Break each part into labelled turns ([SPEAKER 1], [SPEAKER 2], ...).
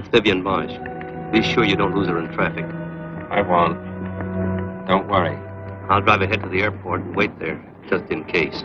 [SPEAKER 1] That's Vivian Marsh. Be sure you don't lose her in traffic.
[SPEAKER 2] I won't. Don't worry.
[SPEAKER 1] I'll drive ahead to the airport and wait there, just in case.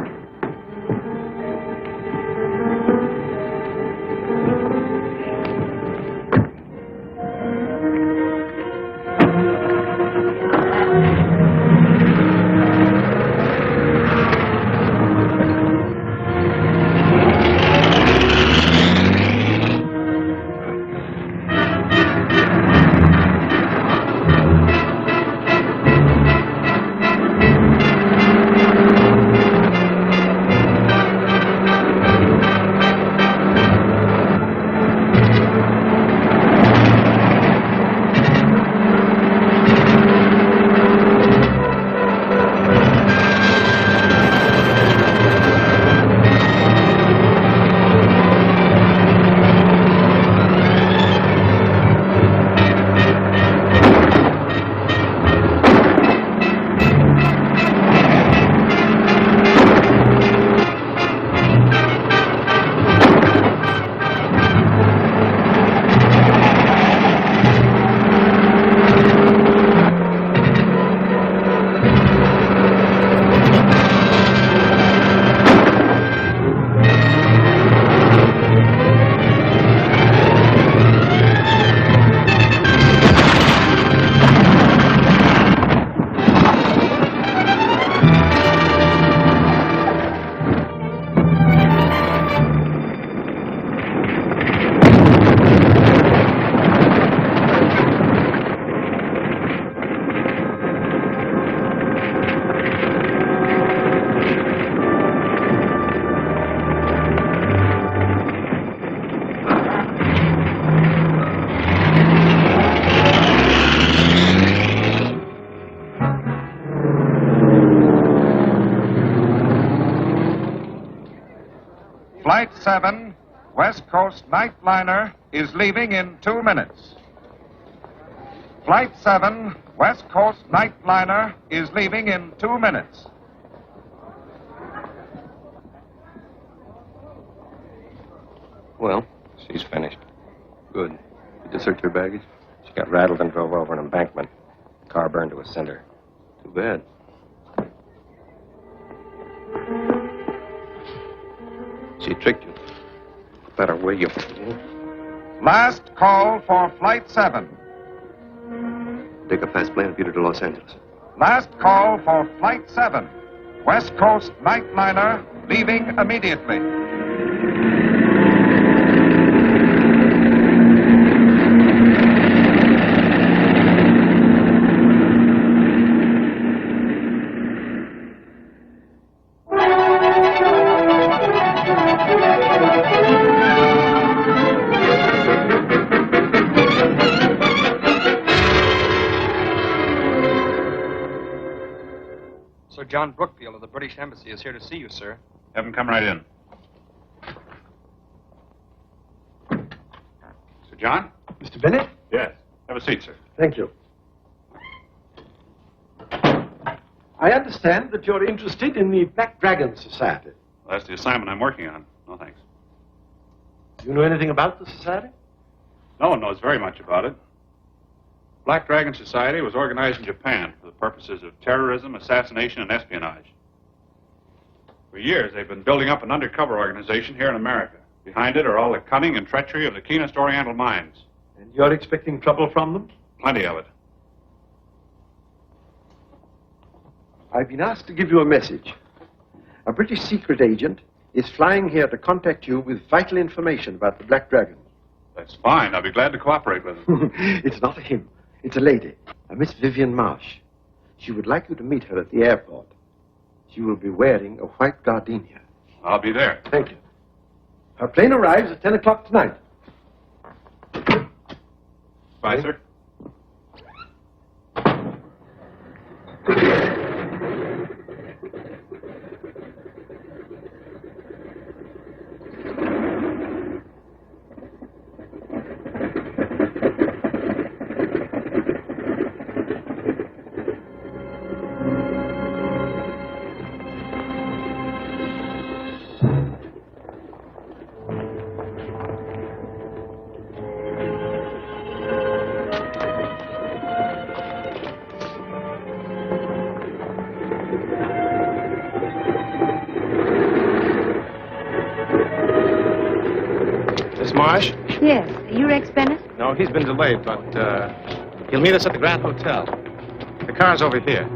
[SPEAKER 3] Flight 7, West Coast nightliner, is leaving in 2 minutes. Flight 7, West Coast nightliner, is leaving in 2 minutes.
[SPEAKER 1] Well?
[SPEAKER 2] She's finished.
[SPEAKER 1] Good. Did you search her baggage?
[SPEAKER 2] She got rattled and drove over an embankment. Car burned to a cinder.
[SPEAKER 1] Too bad. She tricked you.
[SPEAKER 2] Better will you?
[SPEAKER 3] Last call for Flight 7.
[SPEAKER 1] Take a fast plane and beat her to Los Angeles.
[SPEAKER 3] Last call for Flight 7, West Coast nightliner, leaving immediately.
[SPEAKER 4] Sir John Brookfield of the British Embassy is here to see you, sir.
[SPEAKER 5] Have him come right in. Sir John?
[SPEAKER 6] Mr. Bennett?
[SPEAKER 5] Yes. Have a seat, sir.
[SPEAKER 6] Thank you. I understand that you're interested in the Black Dragon Society.
[SPEAKER 5] Well, that's the assignment I'm working on. No, thanks.
[SPEAKER 6] Do you know anything about the society?
[SPEAKER 5] No one knows very much about it. Black Dragon Society was organized in Japan for the purposes of terrorism, assassination, and espionage. For years, they've been building up an undercover organization here in America. Behind it are all the cunning and treachery of the keenest Oriental minds.
[SPEAKER 6] And you're expecting trouble from them?
[SPEAKER 5] Plenty of it.
[SPEAKER 6] I've been asked to give you a message. A British secret agent is flying here to contact you with vital information about the Black Dragon.
[SPEAKER 5] That's fine. I'll be glad to cooperate with him.
[SPEAKER 6] It's not a him. It's a lady, a Miss Vivian Marsh. She would like you to meet her at the airport. She will be wearing a white gardenia.
[SPEAKER 5] I'll be there.
[SPEAKER 6] Thank you. Her plane arrives at 10 o'clock tonight.
[SPEAKER 5] Bye, sir.
[SPEAKER 7] Marsh?
[SPEAKER 8] Yes. Are you Rex Bennett?
[SPEAKER 7] No, he's been delayed, but he'll meet us at the Grand Hotel. The car's over here.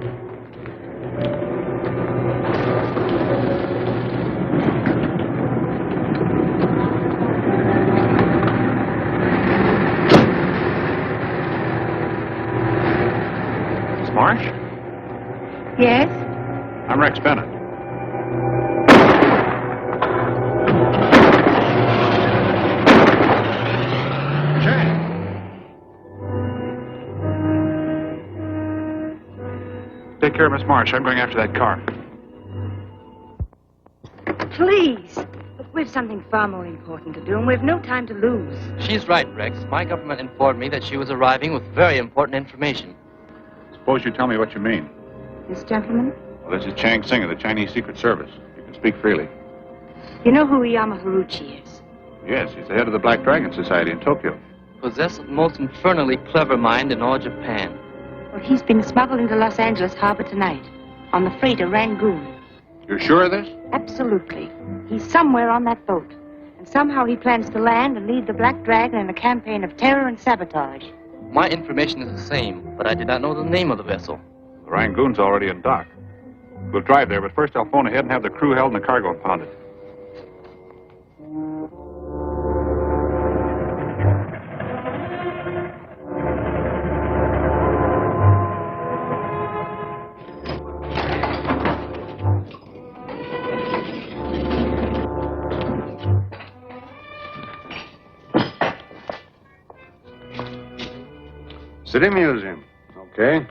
[SPEAKER 7] Miss Marsh?
[SPEAKER 8] Yes?
[SPEAKER 5] I'm Rex Bennett. Take care of Miss Marsh. I'm going after that car.
[SPEAKER 8] Please. Look, we've something far more important to do, and we've no time to lose.
[SPEAKER 9] She's right, Rex. My government informed me that she was arriving with very important information.
[SPEAKER 5] Suppose you tell me what you mean.
[SPEAKER 8] This gentleman?
[SPEAKER 5] Well, this is Chang Sing of the Chinese Secret Service. You can speak freely.
[SPEAKER 8] You know who Oyama Haruchi is?
[SPEAKER 5] Yes, he's the head of the Black Dragon Society in Tokyo.
[SPEAKER 9] Possessed of the most infernally clever mind in all Japan.
[SPEAKER 8] Well, he's been smuggled into Los Angeles harbor tonight on the freighter Rangoon.
[SPEAKER 5] You're sure of this?
[SPEAKER 8] Absolutely. He's somewhere on that boat. And somehow he plans to land and lead the Black Dragon in a campaign of terror and sabotage.
[SPEAKER 9] My information is the same, but I did not know the name of the vessel.
[SPEAKER 5] The Rangoon's already in dock. We'll drive there, but first I'll phone ahead and have the crew held and the cargo impounded.
[SPEAKER 6] City Museum. Okay.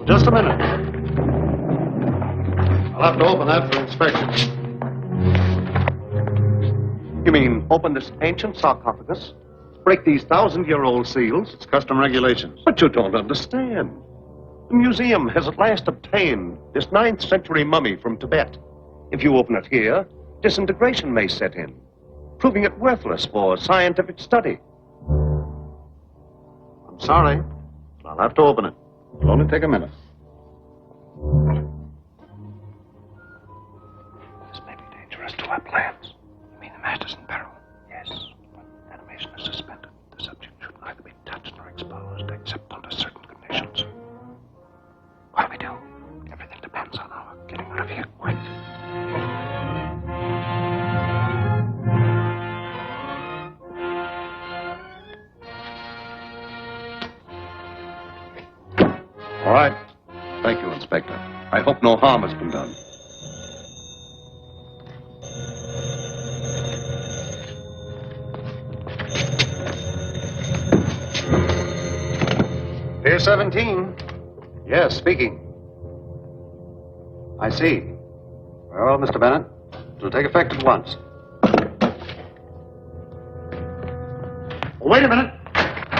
[SPEAKER 10] Just a minute. I'll have to open that for inspection.
[SPEAKER 6] You mean open this ancient sarcophagus? Break these 1,000-year-old seals?
[SPEAKER 10] It's custom regulations.
[SPEAKER 6] But you don't understand. The museum has at last obtained this 9th century mummy from Tibet. If you open it here, disintegration may set in, proving it worthless for scientific study.
[SPEAKER 10] I'm sorry. I'll have to open it. It'll only take a minute.
[SPEAKER 6] This may be dangerous to our plans. You mean the master's in peril? Yes, but animation is suspended. The subject should neither be touched nor exposed except under certain conditions. What do we do? Everything depends on our getting out of here quick. All right. Thank you, Inspector. I hope no harm has been done.
[SPEAKER 10] Pier 17. Yes, speaking. I see. Well, Mr. Bennett, it'll take effect at once. Well, wait a minute.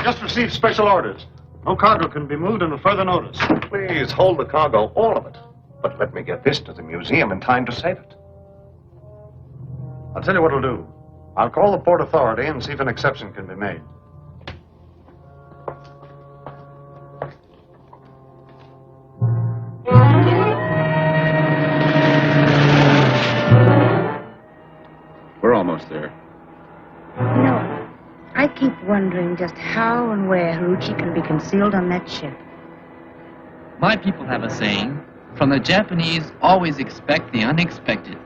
[SPEAKER 10] Just received special orders. No cargo can be moved until further notice.
[SPEAKER 6] Please hold the cargo, all of it. But let me get this to the museum in time to save it.
[SPEAKER 10] I'll tell you what I'll do. I'll call the Port Authority and see if an exception can be made.
[SPEAKER 5] We're almost there.
[SPEAKER 8] No. I keep wondering just how and where Haruchi can be concealed on that ship.
[SPEAKER 9] My people have a saying, from the Japanese, always expect the unexpected.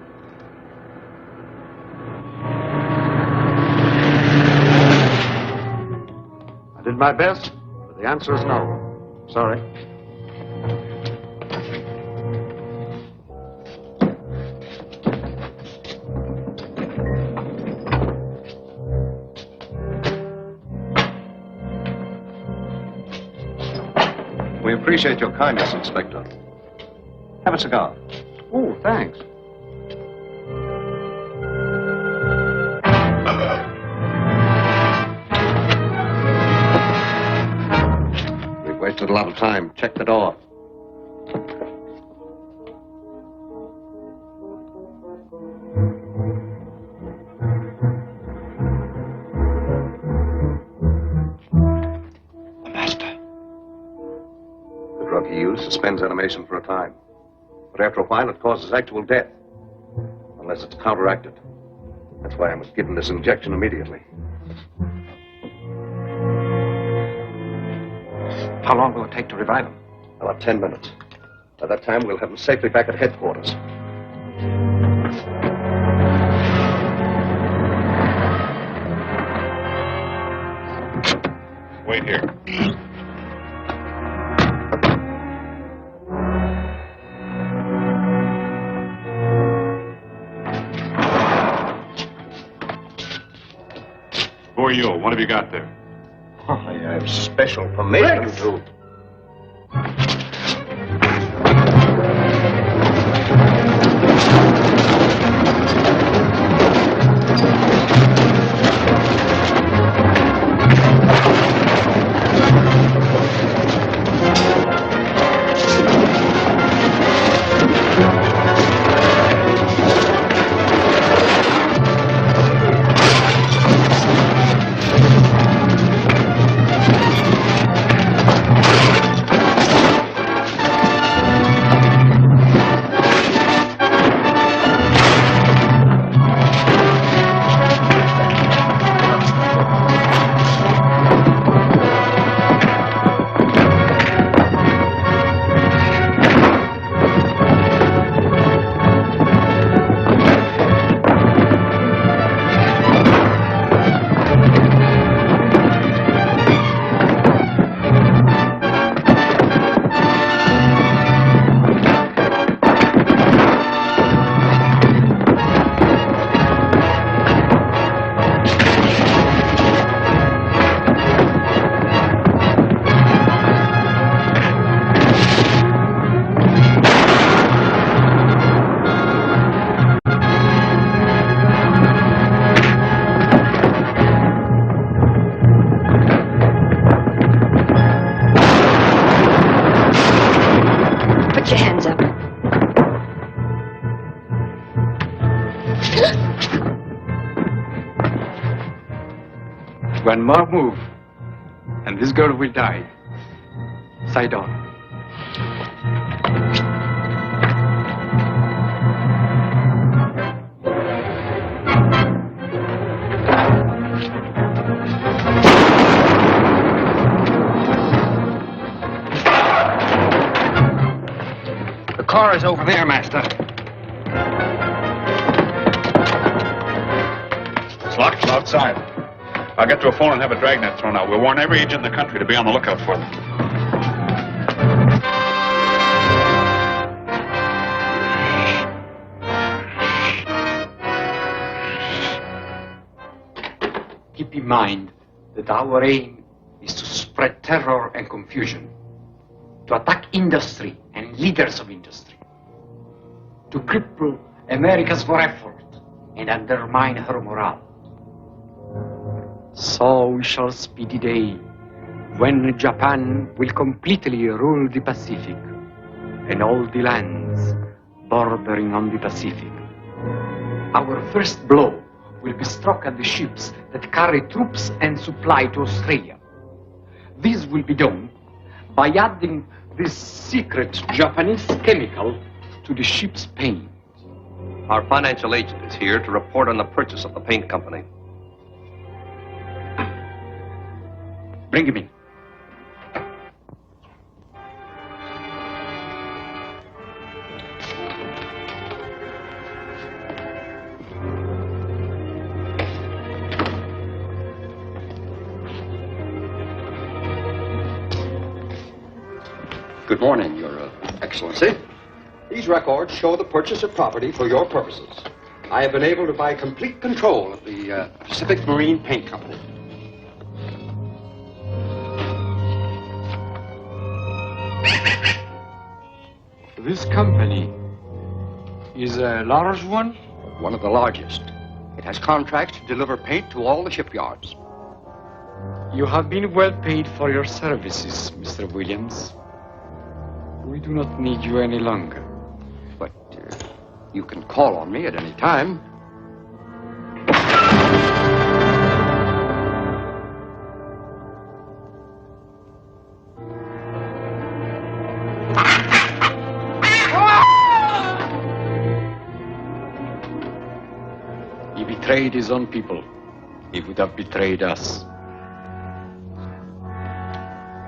[SPEAKER 10] I did my best, but the answer is no. Sorry.
[SPEAKER 6] We appreciate your kindness, Inspector. Have a cigar.
[SPEAKER 10] Oh, thanks.
[SPEAKER 6] We've wasted a lot of time. Check the door. The master. drug he used suspends animation for a time. But after a while, it causes actual death. Unless it's counteracted. That's why I must give him this injection immediately.
[SPEAKER 7] How long will it take to revive him?
[SPEAKER 6] About 10 minutes. By that time, we'll have him safely back at headquarters.
[SPEAKER 5] Wait here. Who are you? What have you got there?
[SPEAKER 6] Oh, I have special permission to...
[SPEAKER 7] One more move, and this girl will die. Side on.
[SPEAKER 10] The car is over there, Master.
[SPEAKER 5] It's locked from outside. I'll get to a phone and have a dragnet thrown out. We'll warn every agent in the country to be on the lookout for them.
[SPEAKER 7] Keep in mind that our aim is to spread terror and confusion, to attack industry and leaders of industry, to cripple America's war effort and undermine her morale. So we shall speed the day when Japan will completely rule the Pacific and all the lands bordering on the Pacific. Our first blow will be struck at the ships that carry troops and supply to Australia. This will be done by adding this secret Japanese chemical to the ship's paint.
[SPEAKER 1] Our financial agent is here to report on the purchase of the paint company.
[SPEAKER 7] Bring him in.
[SPEAKER 11] Good morning, Your Excellency. These records show the purchase of property for your purposes. I have been able to buy complete control of the Pacific Marine Paint Company.
[SPEAKER 7] This company is a large one?
[SPEAKER 11] One of the largest. It has contracts to deliver paint to all the shipyards.
[SPEAKER 7] You have been well paid for your services, Mr. Williams. We do not need you any longer.
[SPEAKER 11] But you can call on me at any time.
[SPEAKER 7] betrayed his own people, he would have betrayed us.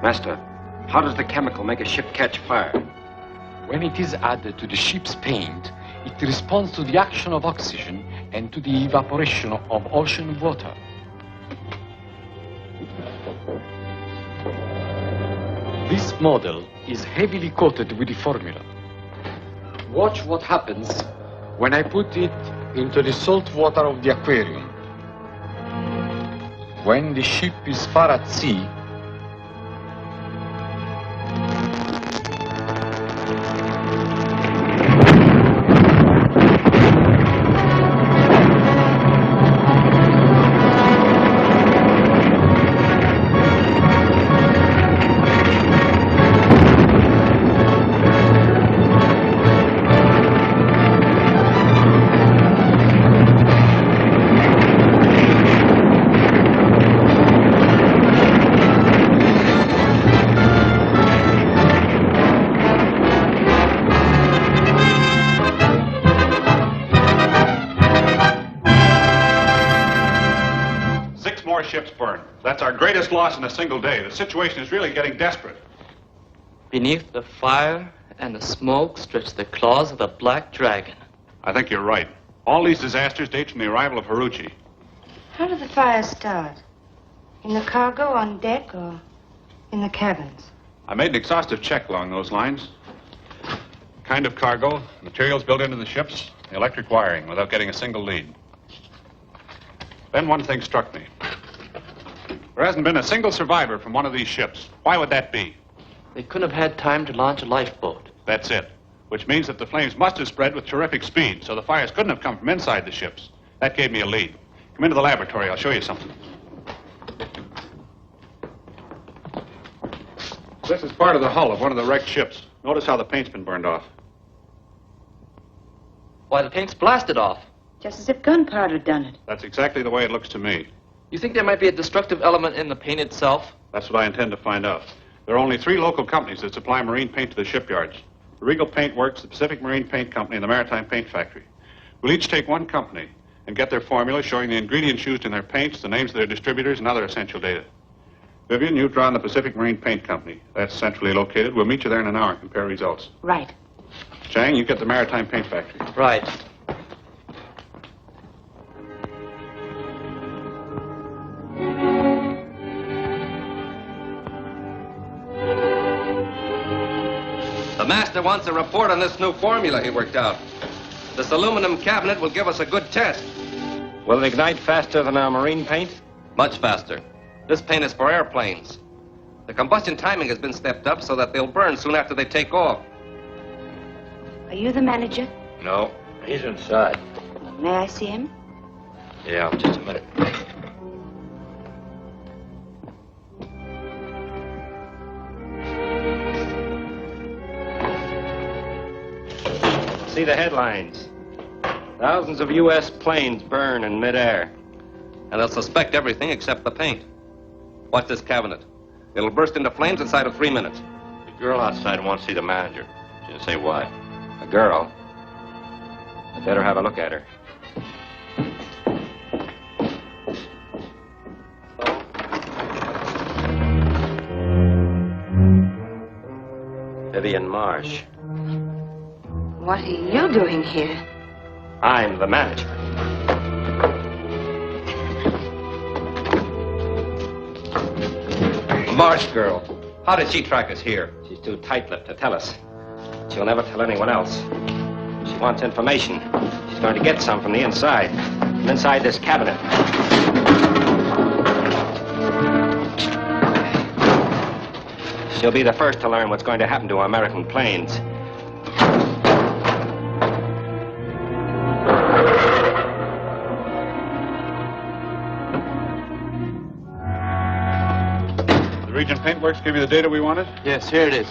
[SPEAKER 2] Master, how does the chemical make a ship catch fire?
[SPEAKER 7] When it is added to the ship's paint, it responds to the action of oxygen and to the evaporation of ocean water. This model is heavily coated with the formula. Watch what happens when I put it into the salt water of the aquarium. When the ship is far at sea,
[SPEAKER 5] ships burned. That's our greatest loss in a single day. The situation is really getting desperate.
[SPEAKER 9] Beneath the fire and the smoke stretch the claws of the Black Dragon.
[SPEAKER 5] I think you're right. All these disasters date from the arrival of Haruchi.
[SPEAKER 8] How did the fire start? In the cargo, on deck, or in the cabins?
[SPEAKER 5] I made an exhaustive check along those lines. Kind of cargo, materials built into the ships, the electric wiring, without getting a single lead. Then one thing struck me. There hasn't been a single survivor from one of these ships. Why would that be?
[SPEAKER 9] They couldn't have had time to launch a lifeboat.
[SPEAKER 5] That's it. Which means that the flames must have spread with terrific speed, so the fires couldn't have come from inside the ships. That gave me a lead. Come into the laboratory. I'll show you something. This is part of the hull of one of the wrecked ships. Notice how the paint's been burned off.
[SPEAKER 9] Why, the paint's blasted off.
[SPEAKER 8] Just as if gunpowder had done it.
[SPEAKER 5] That's exactly the way it looks to me.
[SPEAKER 9] You think there might be a destructive element in the paint itself?
[SPEAKER 5] That's what I intend to find out. There are only 3 local companies that supply marine paint to the shipyards. The Regal Paint Works, the Pacific Marine Paint Company, and the Maritime Paint Factory. We'll each take one company and get their formula showing the ingredients used in their paints, the names of their distributors, and other essential data. Vivian, you've drawn the Pacific Marine Paint Company. That's centrally located. We'll meet you there in an hour and compare results.
[SPEAKER 8] Right.
[SPEAKER 5] Chang, you get the Maritime Paint Factory.
[SPEAKER 9] Right.
[SPEAKER 1] The master wants a report on this new formula he worked out. This aluminum cabinet will give us a good test.
[SPEAKER 2] Will it ignite faster than our marine paint?
[SPEAKER 1] Much faster. This paint is for airplanes. The combustion timing has been stepped up so that they'll burn soon after they take off.
[SPEAKER 8] Are you the manager?
[SPEAKER 2] No, he's inside.
[SPEAKER 8] May I see him?
[SPEAKER 2] Yeah, just a minute. See the headlines. Thousands of U.S. planes burn in midair.
[SPEAKER 1] And they'll suspect everything except the paint. Watch this cabinet. It'll burst into flames inside of 3 minutes.
[SPEAKER 2] The girl outside wants to see the manager. She didn't say why. A girl? I better have a look at her. Vivian Marsh.
[SPEAKER 8] What are you doing here?
[SPEAKER 2] I'm the manager.
[SPEAKER 1] The Marsh girl. How did she track us here?
[SPEAKER 2] She's too tight-lipped to tell us. She'll never tell anyone else. She wants information. She's going to get some from the inside. From inside this cabinet. She'll be the first to learn what's going to happen to American planes.
[SPEAKER 5] Region Paintworks give you the data we wanted?
[SPEAKER 9] Yes, here it is.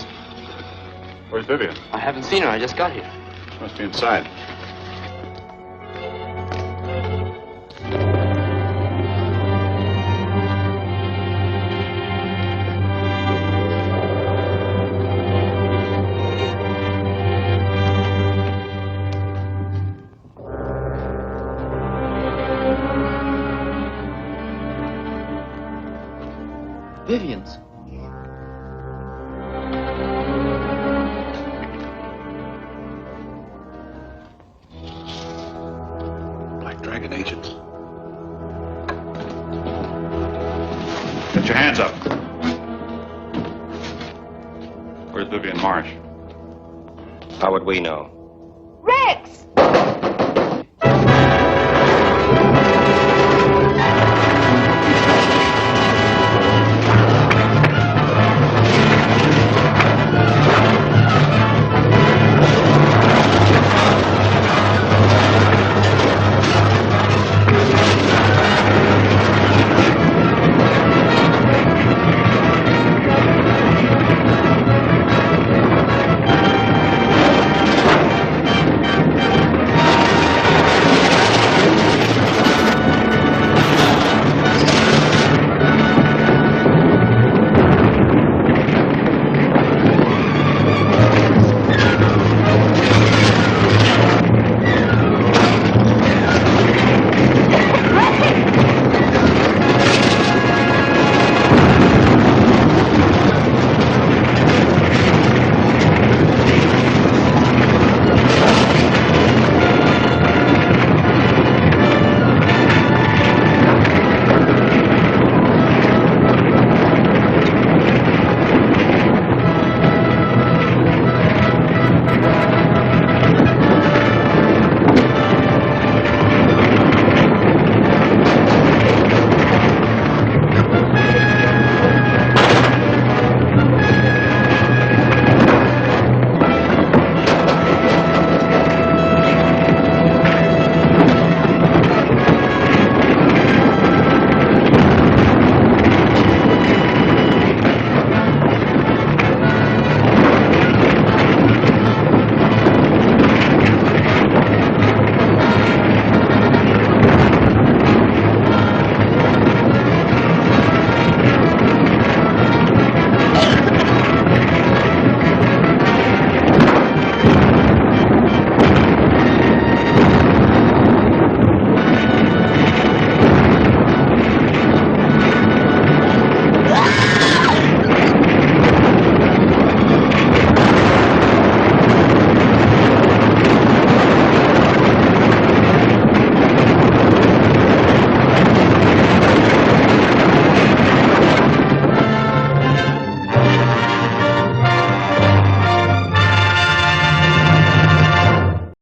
[SPEAKER 5] Where's Vivian?
[SPEAKER 9] I haven't seen her. I just got here.
[SPEAKER 5] She must be inside. Where's Vivian Marsh?
[SPEAKER 2] How would we know?